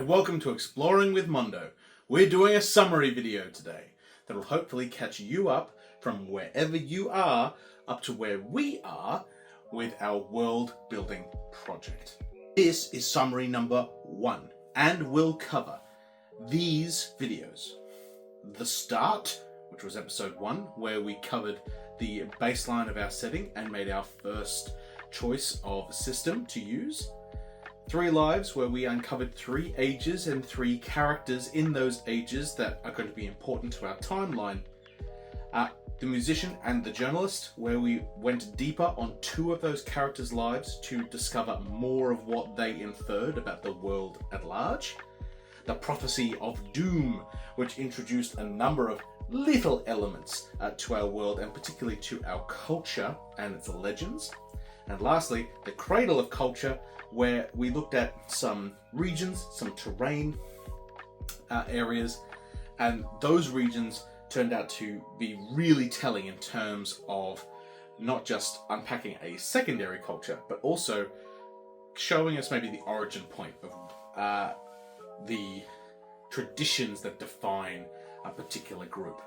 and welcome to Exploring with Mondo. We're doing a summary video today that will hopefully catch you up from wherever you are up to where we are with our world building project. This is summary number 1 and will cover these videos. The start, which was episode 1, where we covered the baseline of our setting and made our first choice of system to use. 3 lives, where we uncovered 3 ages and 3 characters in those ages that are going to be important to our timeline. The musician and the journalist, where we went deeper on 2 of those characters' lives to discover more of what they inferred about the world at large. The prophecy of doom, which introduced a number of little elements to our world and particularly to our culture and its legends. And lastly, the cradle of culture, where we looked at some regions, some terrain areas, and those regions turned out to be really telling in terms of not just unpacking a secondary culture, but also showing us maybe the origin point of the traditions that define a particular group.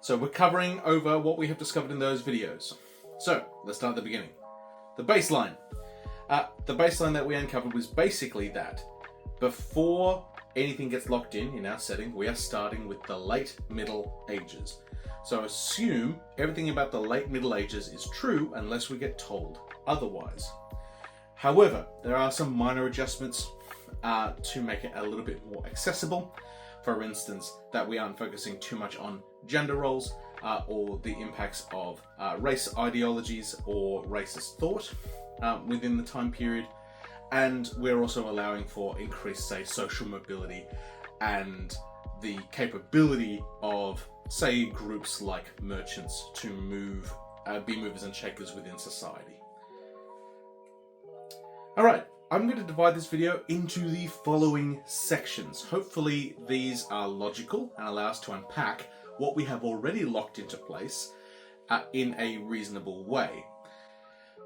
So we're covering over what we have discovered in those videos. So let's start at the beginning. The baseline. The baseline that we uncovered was basically that before anything gets locked in our setting, we are starting with the late Middle Ages. So assume everything about the late Middle Ages is true unless we get told otherwise. However, there are some minor adjustments to make it a little bit more accessible. For instance, that we aren't focusing too much on gender roles or the impacts of race ideologies or racist thought within the time period. And we're also allowing for increased, say, social mobility and the capability of, say, groups like merchants to be movers and shakers within society. All right, I'm going to divide this video into the following sections. Hopefully these are logical and allow us to unpack what we have already locked into place in a reasonable way.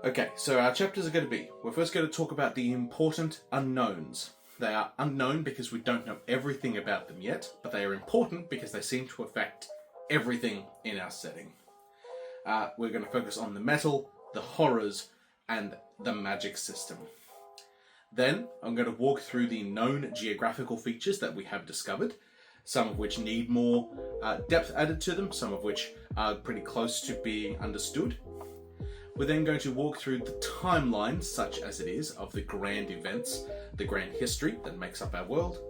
Okay, so our chapters are going to be, we're first going to talk about the important unknowns. They are unknown because we don't know everything about them yet, but they are important because they seem to affect everything in our setting. We're going to focus on the metal, the horrors, and the magic system. Then I'm going to walk through the known geographical features that we have discovered, some of which need more depth added to them, some of which are pretty close to being understood. We're then going to walk through the timeline, such as it is, of the grand events, the grand history that makes up our world.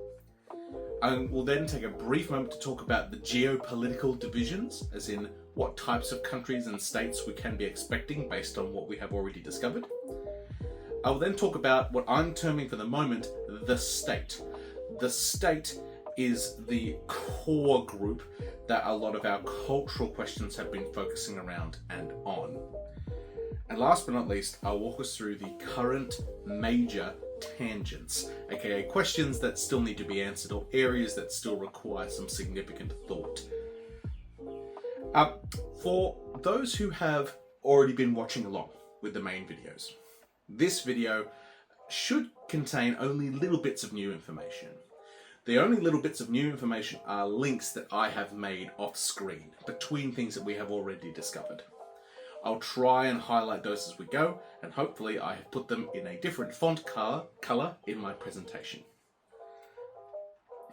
We'll then take a brief moment to talk about the geopolitical divisions, as in what types of countries and states we can be expecting based on what we have already discovered. I will then talk about what I'm terming for the moment the state. The state is the core group that a lot of our cultural questions have been focusing around and on. And last but not least, I'll walk us through the current major tangents, aka questions that still need to be answered or areas that still require some significant thought. For those who have already been watching along with the main videos, this video should contain only little bits of new information. The only little bits of new information are links that I have made off screen between things that we have already discovered. I'll try and highlight those as we go, and hopefully I have put them in a different font color in my presentation.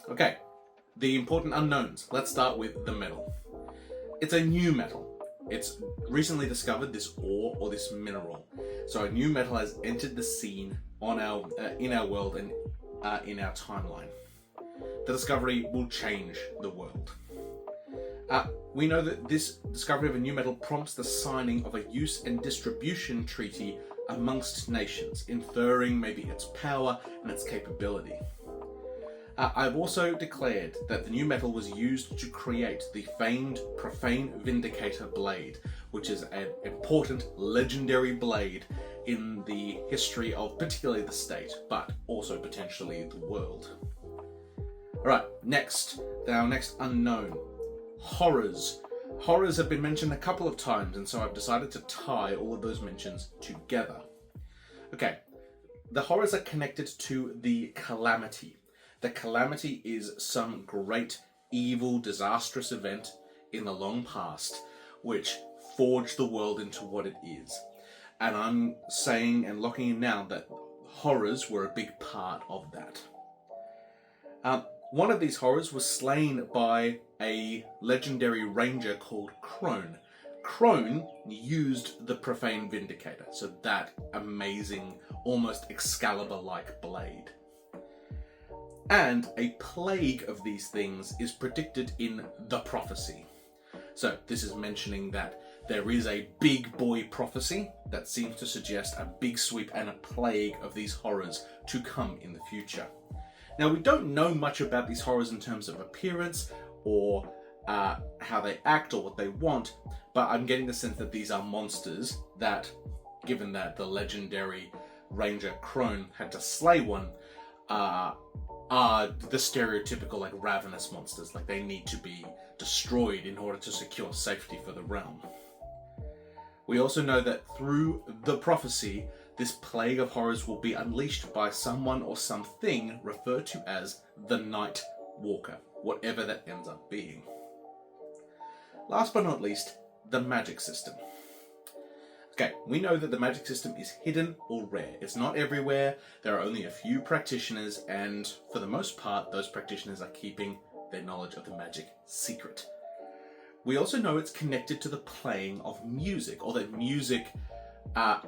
Okay, the important unknowns. Let's start with the metal. It's a new metal. It's recently discovered, this ore or this mineral. So a new metal has entered the scene on in our world and in our timeline. The discovery will change the world. We know that this discovery of a new metal prompts the signing of a use and distribution treaty amongst nations, inferring maybe its power and its capability. I've also declared that the new metal was used to create the famed Profane Vindicator blade, which is an important legendary blade in the history of particularly the state, but also potentially the world. Alright, next, our next unknown. Horrors. Horrors have been mentioned a couple of times, and so I've decided to tie all of those mentions together. Okay, the horrors are connected to the calamity. The calamity is some great, evil, disastrous event in the long past which forged the world into what it is. And I'm saying and locking in now that horrors were a big part of that. One of these horrors was slain by a legendary ranger called Crone. Crone used the Profane Vindicator, so that amazing, almost Excalibur-like blade. And a plague of these things is predicted in the prophecy. So this is mentioning that there is a big boy prophecy that seems to suggest a big sweep and a plague of these horrors to come in the future. Now, we don't know much about these horrors in terms of appearance or how they act or what they want, but I'm getting the sense that these are monsters that, given that the legendary ranger Crone had to slay one, are the stereotypical like ravenous monsters. Like, they need to be destroyed in order to secure safety for the realm. We also know that through the prophecy, this plague of horrors will be unleashed by someone or something referred to as the Night Walker, whatever that ends up being. Last but not least, the magic system. Okay, we know that the magic system is hidden or rare. It's not everywhere, there are only a few practitioners, and for the most part, those practitioners are keeping their knowledge of the magic secret. We also know it's connected to the playing of music, or that music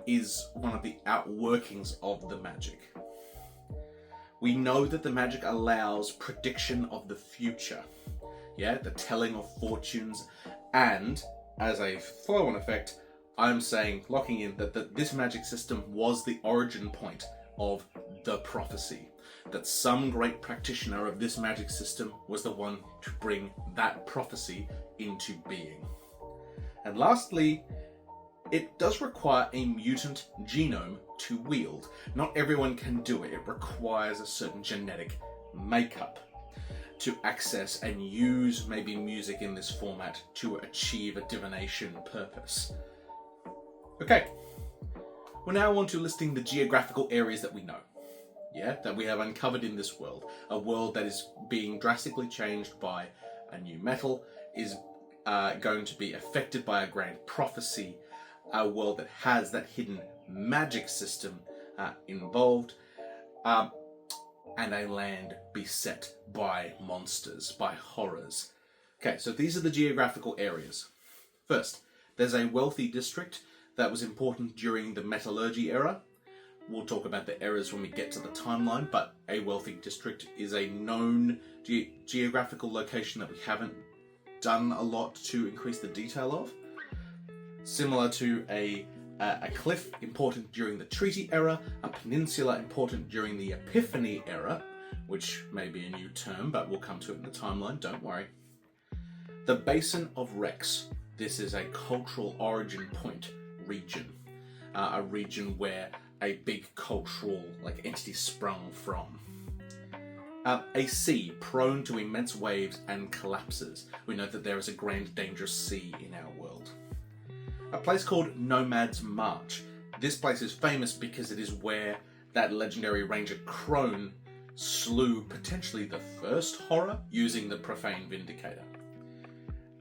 is one of the outworkings of the magic. We know that the magic allows prediction of the future, the telling of fortunes, and as a flow-on effect, I'm saying, locking in, that this magic system was the origin point of the prophecy, that some great practitioner of this magic system was the one to bring that prophecy into being. And lastly, it does require a mutant genome to wield. Not everyone can do it. It requires a certain genetic makeup to access and use maybe music in this format to achieve a divination purpose. Okay, we're now on to listing the geographical areas that we know, that we have uncovered in this world. A world that is being drastically changed by a new metal, is going to be affected by a grand prophecy, a world that has that hidden magic system involved, and a land beset by monsters, by horrors. Okay, so these are the geographical areas. First, there's a wealthy district that was important during the metallurgy era. We'll talk about the eras when we get to the timeline, but a wealthy district is a known geographical location that we haven't done a lot to increase the detail of. Similar to a cliff important during the treaty era, a peninsula important during the epiphany era, which may be a new term, but we'll come to it in the timeline, don't worry. The Basin of Rex. This is a cultural origin point region, a region where a big cultural entity sprung from. A sea prone to immense waves and collapses. We know that there is a grand dangerous sea in our world. A place called Nomad's March. This place is famous because it is where that legendary ranger Crone slew potentially the first horror using the Profane Vindicator.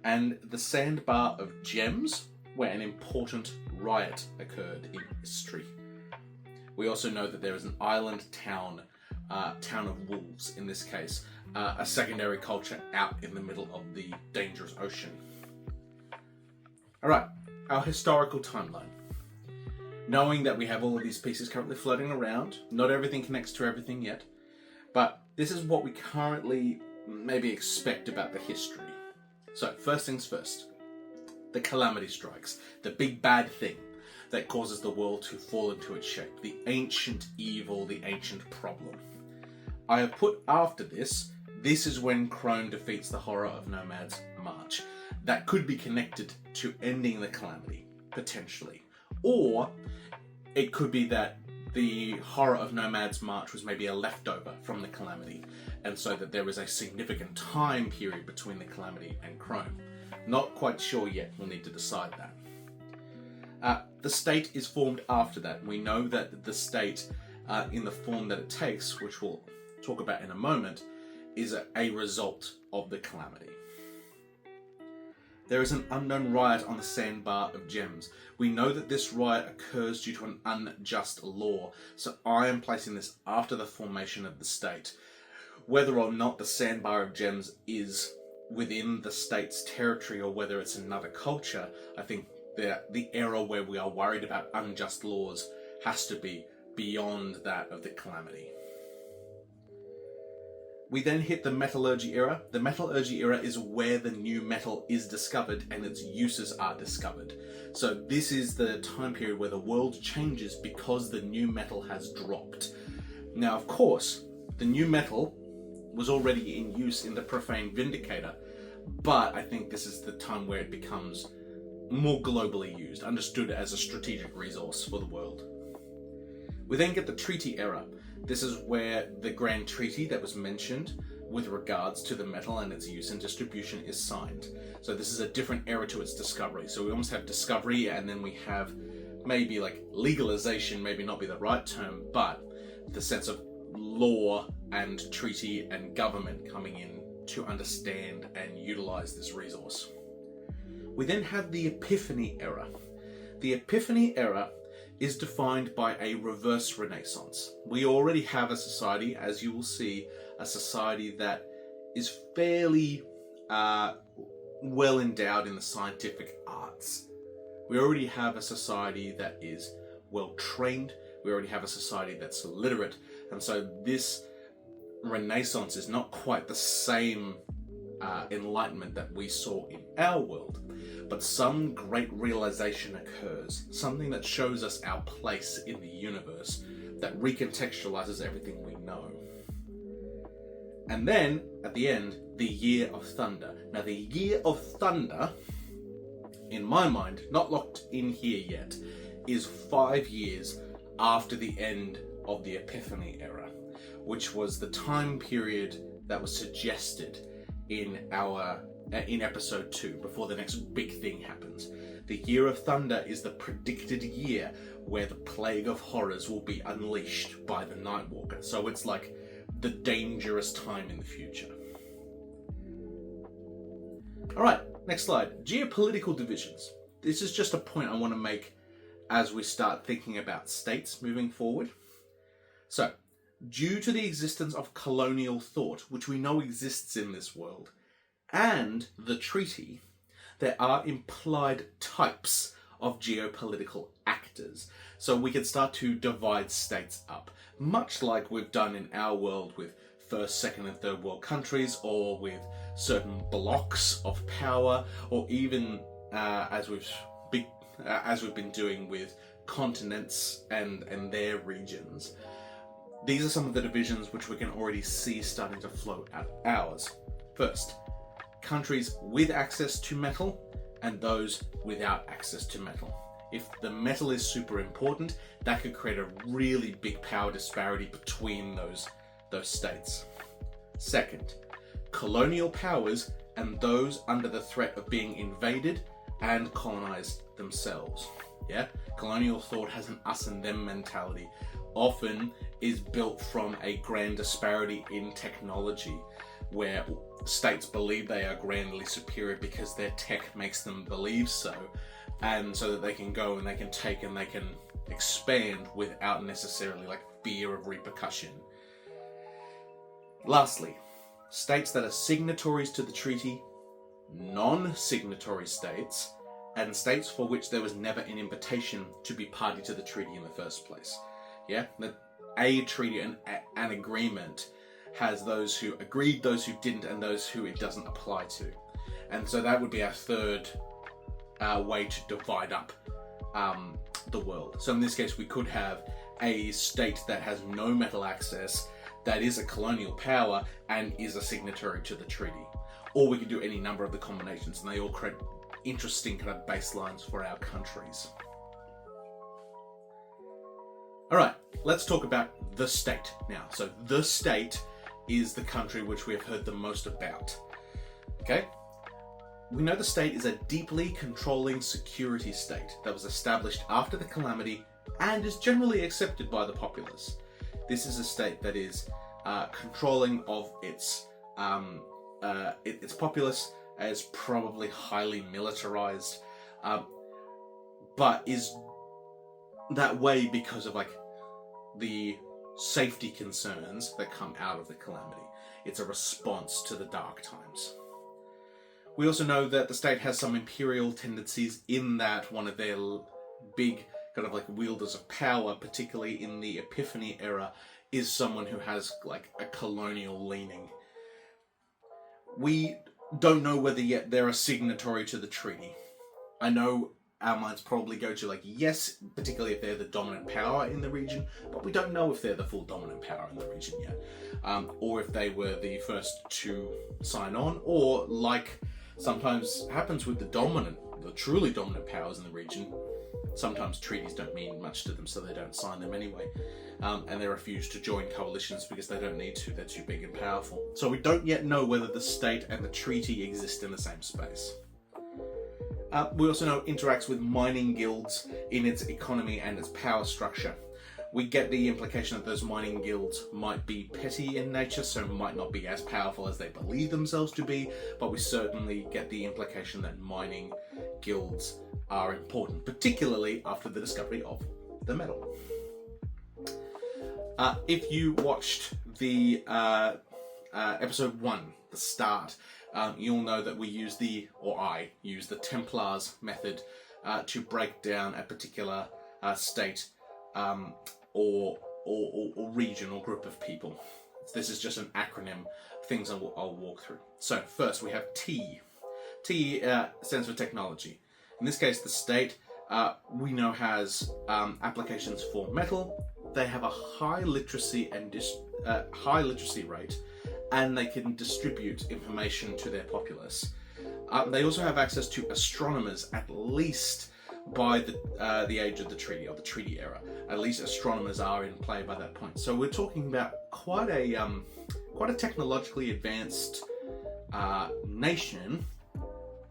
And the Sandbar of Gems, where an important riot occurred in history. We also know that there is an island town, town of wolves in this case, a secondary culture out in the middle of the dangerous ocean. Alright, our historical timeline. Knowing that we have all of these pieces currently floating around, not everything connects to everything yet, but this is what we currently maybe expect about the history. So, first things first. The calamity strikes, the big bad thing that causes the world to fall into its shape, the ancient evil, the ancient problem. I have put after this is when Crone defeats the horror of Nomad's March. That could be connected to ending the calamity, potentially. Or it could be that the horror of Nomad's March was maybe a leftover from the calamity, and so that there was a significant time period between the calamity and Crone. Not quite sure yet, we'll need to decide that. The state is formed after that. We know that the state, in the form that it takes, which we'll talk about in a moment, is a result of the calamity. There is an unknown riot on the sandbar of gems. We know that this riot occurs due to an unjust law, so I am placing this after the formation of the state. Whether or not the sandbar of gems is within the state's territory or whether it's another culture, I think the era where we are worried about unjust laws has to be beyond that of the calamity. We then hit the metallurgy era. The metallurgy era is where the new metal is discovered and its uses are discovered. So this is the time period where the world changes because the new metal has dropped. Now, of course, the new metal was already in use in the Profane Vindicator, but I think this is the time where it becomes more globally used, understood as a strategic resource for the world. We then get the treaty era. This is where the Grand Treaty that was mentioned with regards to the metal and its use and distribution is signed. So this is a different era to its discovery. So we almost have discovery, and then we have maybe like legalization, maybe not be the right term, but the sense of law and treaty and government coming in to understand and utilize this resource. We then have the Epiphany era. The Epiphany era is defined by a reverse renaissance. We already have a society, as you will see, a society that is fairly well endowed in the scientific arts. We already have a society that is well trained. We already have a society that's literate. And so this renaissance is not quite the same enlightenment that we saw in our world. But some great realization occurs, something that shows us our place in the universe, that recontextualizes everything we know. And then, at the end, the Year of Thunder. Now, the Year of Thunder, in my mind, not locked in here yet, is 5 years after the end of the Epiphany era, which was the time period that was suggested in episode 2, before the next big thing happens. The Year of Thunder is the predicted year where the plague of horrors will be unleashed by the Nightwalker. So it's like the dangerous time in the future. Alright, next slide. Geopolitical divisions. This is just a point I want to make as we start thinking about states moving forward. So, due to the existence of colonial thought, which we know exists in this world, and the treaty, there are implied types of geopolitical actors. So we can start to divide states up, much like we've done in our world with first, second, and third world countries, or with certain blocks of power, or even as we've been doing with continents and their regions. These are some of the divisions which we can already see starting to flow out ours. First, countries with access to metal and those without access to metal. If the metal is super important, that could create a really big power disparity between those states. Second, colonial powers and those under the threat of being invaded and colonized themselves. Yeah, colonial thought has an us and them mentality. Often is built from a grand disparity in technology, where states believe they are grandly superior because their tech makes them believe so, and so that they can go and they can take and they can expand without necessarily like fear of repercussion. Lastly, states that are signatories to the treaty, non-signatory states, and states for which there was never an invitation to be party to the treaty in the first place. Yeah, a treaty, an agreement, has those who agreed, those who didn't, and those who it doesn't apply to. And so that would be our third way to divide up the world. So in this case, we could have a state that has no metal access, that is a colonial power, and is a signatory to the treaty. Or we could do any number of the combinations, and they all create interesting kind of baselines for our countries. Alright, let's talk about the state now. So the state is the country which we have heard the most about. Okay? We know the state is a deeply controlling security state that was established after the calamity and is generally accepted by the populace. This is a state that is controlling of its populace, is probably highly militarized, but is that way because of like the safety concerns that come out of the calamity. It's a response to the dark times. We also know that the state has some imperial tendencies in that one of their big kind of like wielders of power, particularly in the Epiphany era, is someone who has like a colonial leaning. We don't know whether yet they're a signatory to the treaty. I know our minds probably go to like, yes, particularly if they're the dominant power in the region, but we don't know if they're the full dominant power in the region yet. Or if they were the first to sign on, or like sometimes happens with the truly dominant powers in the region, sometimes treaties don't mean much to them, so they don't sign them anyway. And they refuse to join coalitions because they don't need to, they're too big and powerful. So we don't yet know whether the state and the treaty exist in the same space. We also know it interacts with mining guilds in its economy and its power structure. We get the implication that those mining guilds might be petty in nature, so might not be as powerful as they believe themselves to be, but we certainly get the implication that mining guilds are important, particularly after the discovery of the metal. If you watched the episode 1, the start, you'll know that I use the Templars method to break down a particular state or region or group of people. This is just an acronym, things I'll walk through. So first we have T. T stands for technology. In this case, the state we know has applications for metal. They have a high literacy rate, and they can distribute information to their populace. They also have access to astronomers, at least by the age of the treaty, or the treaty era. At least astronomers are in play by that point. So we're talking about quite a technologically advanced nation,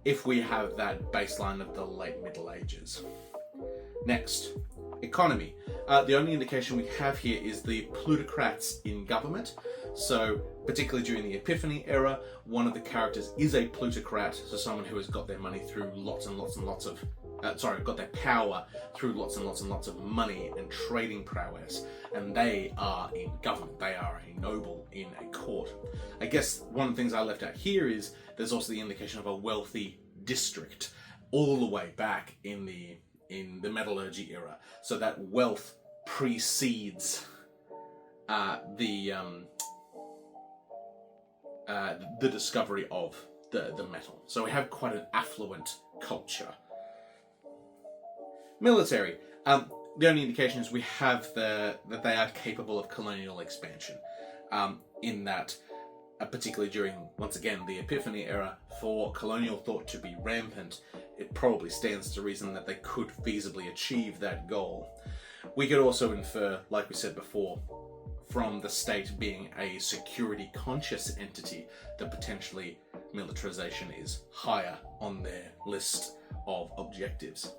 if we have that baseline of the late Middle Ages. Next, economy. The only indication we have here is the plutocrats in government. So, particularly during the Epiphany era, one of the characters is a plutocrat, so someone who has got their money through got their power through lots and lots of money and trading prowess, and they are in government. They are a noble in a court. I guess one of the things I left out here is there's also the indication of a wealthy district all the way back in the metallurgy era, so that wealth precedes the discovery of the metal. So we have quite an affluent culture. Military. The only indication is we have that they are capable of colonial expansion. In that, particularly during, once again, the Epiphany era, for colonial thought to be rampant, it probably stands to reason that they could feasibly achieve that goal. We could also infer, like we said before, from the state being a security-conscious entity, that potentially militarization is higher on their list of objectives.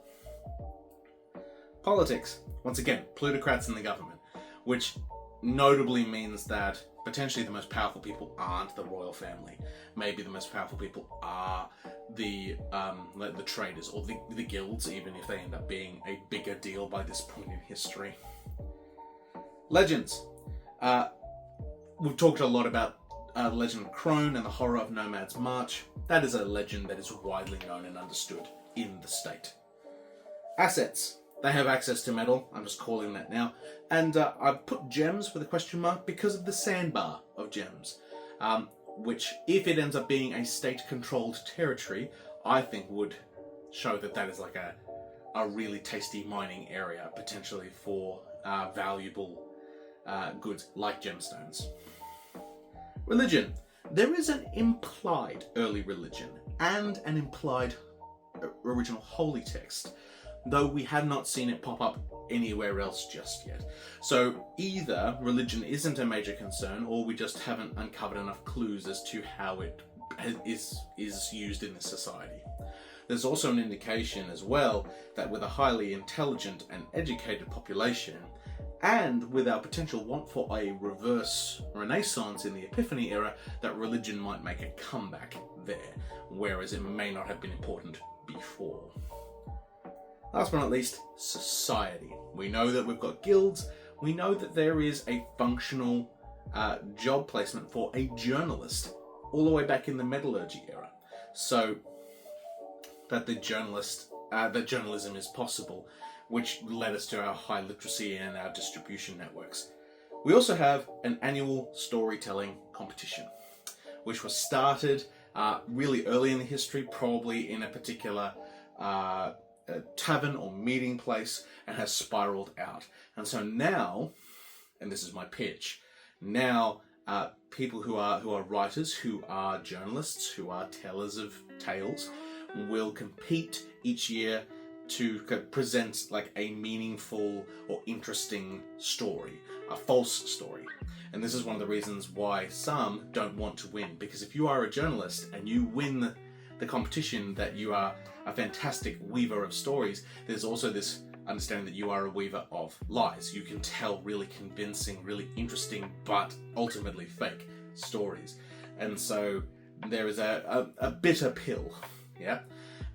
Politics. Once again, plutocrats in the government, which notably means that potentially the most powerful people aren't the royal family. Maybe the most powerful people are the traders or the guilds, even if they end up being a bigger deal by this point in history. Legends. We've talked a lot about the legend of Crone and the horror of Nomad's March. That is a legend that is widely known and understood in the state. Assets. They have access to metal, I'm just calling that now. And I've put gems with a question mark because of the sandbar of gems, which, if it ends up being a state-controlled territory, I think would show that that is like a really tasty mining area, potentially for valuable goods like gemstones. Religion. There is an implied early religion and an implied original holy text, though we have not seen it pop up anywhere else just yet. So either religion isn't a major concern, or we just haven't uncovered enough clues as to how it is used in this society. There's also an indication as well that with a highly intelligent and educated population, and with our potential want for a reverse renaissance in the Epiphany era, that religion might make a comeback there, whereas it may not have been important before. Last but not least, society. We know that we've got guilds. We know that there is a functional job placement for a journalist all the way back in the metallurgy era. So that that journalism is possible, which led us to our high literacy and our distribution networks. We also have an annual storytelling competition, which was started really early in the history, probably in a particular tavern or meeting place, and has spiraled out. And so now, and this is my pitch, now people who are writers, who are journalists, who are tellers of tales, will compete each year to present like a meaningful or interesting story, a false story. And this is one of the reasons why some don't want to win, because if you are a journalist and you win the competition that you are a fantastic weaver of stories, there's also this understanding that you are a weaver of lies. You can tell really convincing, really interesting, but ultimately fake stories. And so there is a bitter pill, yeah?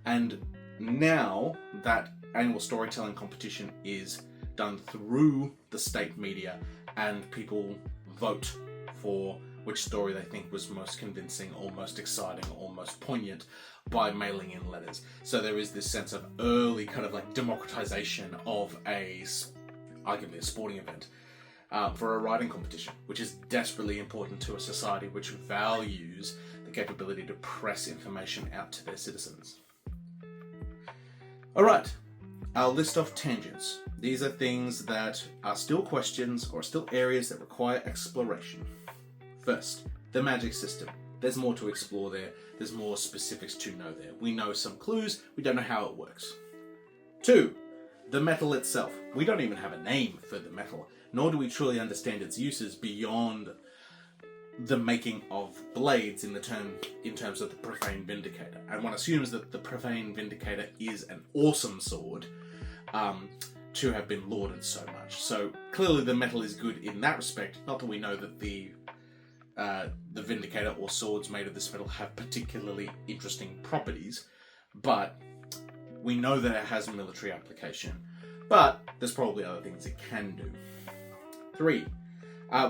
And now that annual storytelling competition is done through the state media, and people vote for which story they think was most convincing or most exciting or most poignant by mailing in letters. So there is this sense of early kind of like democratization of arguably a sporting event for a writing competition, which is desperately important to a society which values the capability to press information out to their citizens. All right, I'll list off tangents. These are things that are still questions or still areas that require exploration. First, the magic system. There's more to explore there. There's more specifics to know there. We know some clues. We don't know how it works. 2, the metal itself. We don't even have a name for the metal, nor do we truly understand its uses beyond the making of blades in terms of the Profane Vindicator. And one assumes that the Profane Vindicator is an awesome sword to have been lauded so much. So clearly the metal is good in that respect. Not that we know that the Vindicator or swords made of this metal have particularly interesting properties, but we know that it has military application. But there's probably other things it can do. 3,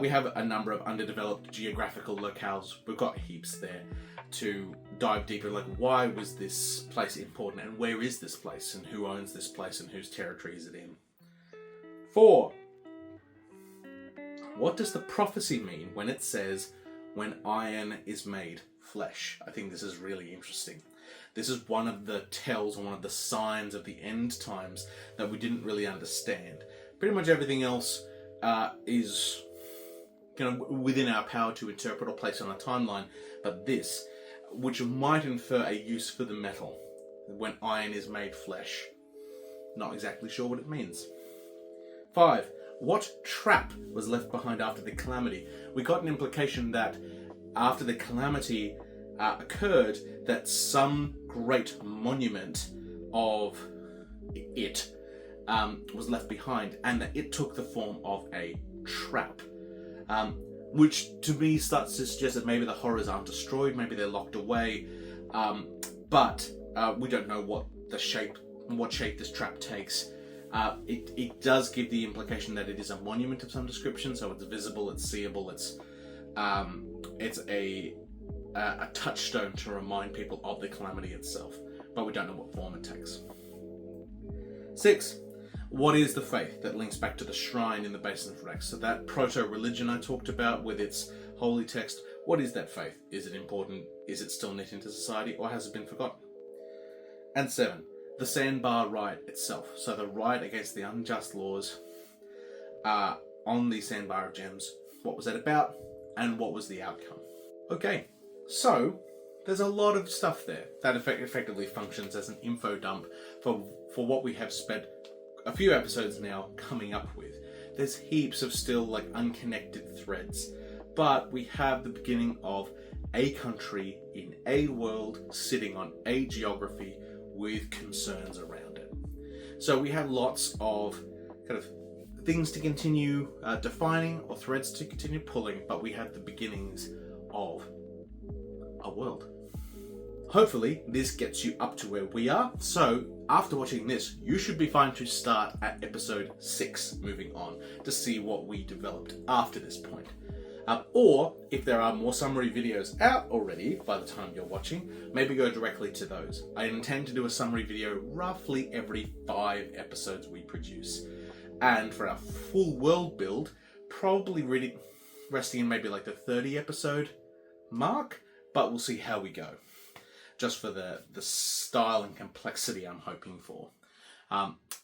we have a number of underdeveloped geographical locales. We've got heaps there to dive deeper, like why was this place important and where is this place and who owns this place and whose territory is it in. 4, what does the prophecy mean when it says, when iron is made flesh? I think this is really interesting. This is one of the tells, one of the signs of the end times that we didn't really understand. Pretty much everything else is kind of within our power to interpret or place on a timeline, but this, which might infer a use for the metal, when iron is made flesh, not exactly sure what it means. 5, what trap was left behind after the calamity? We got an implication that after the calamity occurred, that some great monument of it was left behind, and that it took the form of a trap. Which to me starts to suggest that maybe the horrors aren't destroyed, maybe they're locked away, but we don't know what shape this trap takes. It does give the implication that it is a monument of some description, so it's visible, it's seeable, it's a touchstone to remind people of the calamity itself, but we don't know what form it takes. 6, what is the faith that links back to the shrine in the Basin of Rex? So that proto-religion I talked about with its holy text, what is that faith? Is it important? Is it still knit into society, or has it been forgotten? And 7, the Sandbar riot itself. So the riot against the unjust laws on the Sandbar of Gems. What was that about, and what was the outcome? Okay, so there's a lot of stuff there that effectively functions as an info dump for what we have spent a few episodes now coming up with. There's heaps of still like unconnected threads, but we have the beginning of a country in a world sitting on a geography with concerns around it. So we have lots of kind of things to continue defining or threads to continue pulling, but we have the beginnings of a world. Hopefully this gets you up to where we are, so after watching this you should be fine to start at episode 6 moving on to see what we developed after this point. Or if there are more summary videos out already by the time you're watching, maybe go directly to those. I intend to do a summary video roughly every 5 episodes we produce. And for our full world build, probably really resting in maybe like the 30 episode mark, but we'll see how we go. Just for the style and complexity I'm hoping for.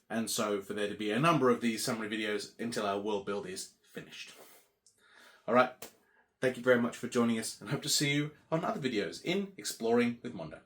And so for there to be a number of these summary videos until our world build is finished. Alright, thank you very much for joining us and hope to see you on other videos in Exploring with Mondo.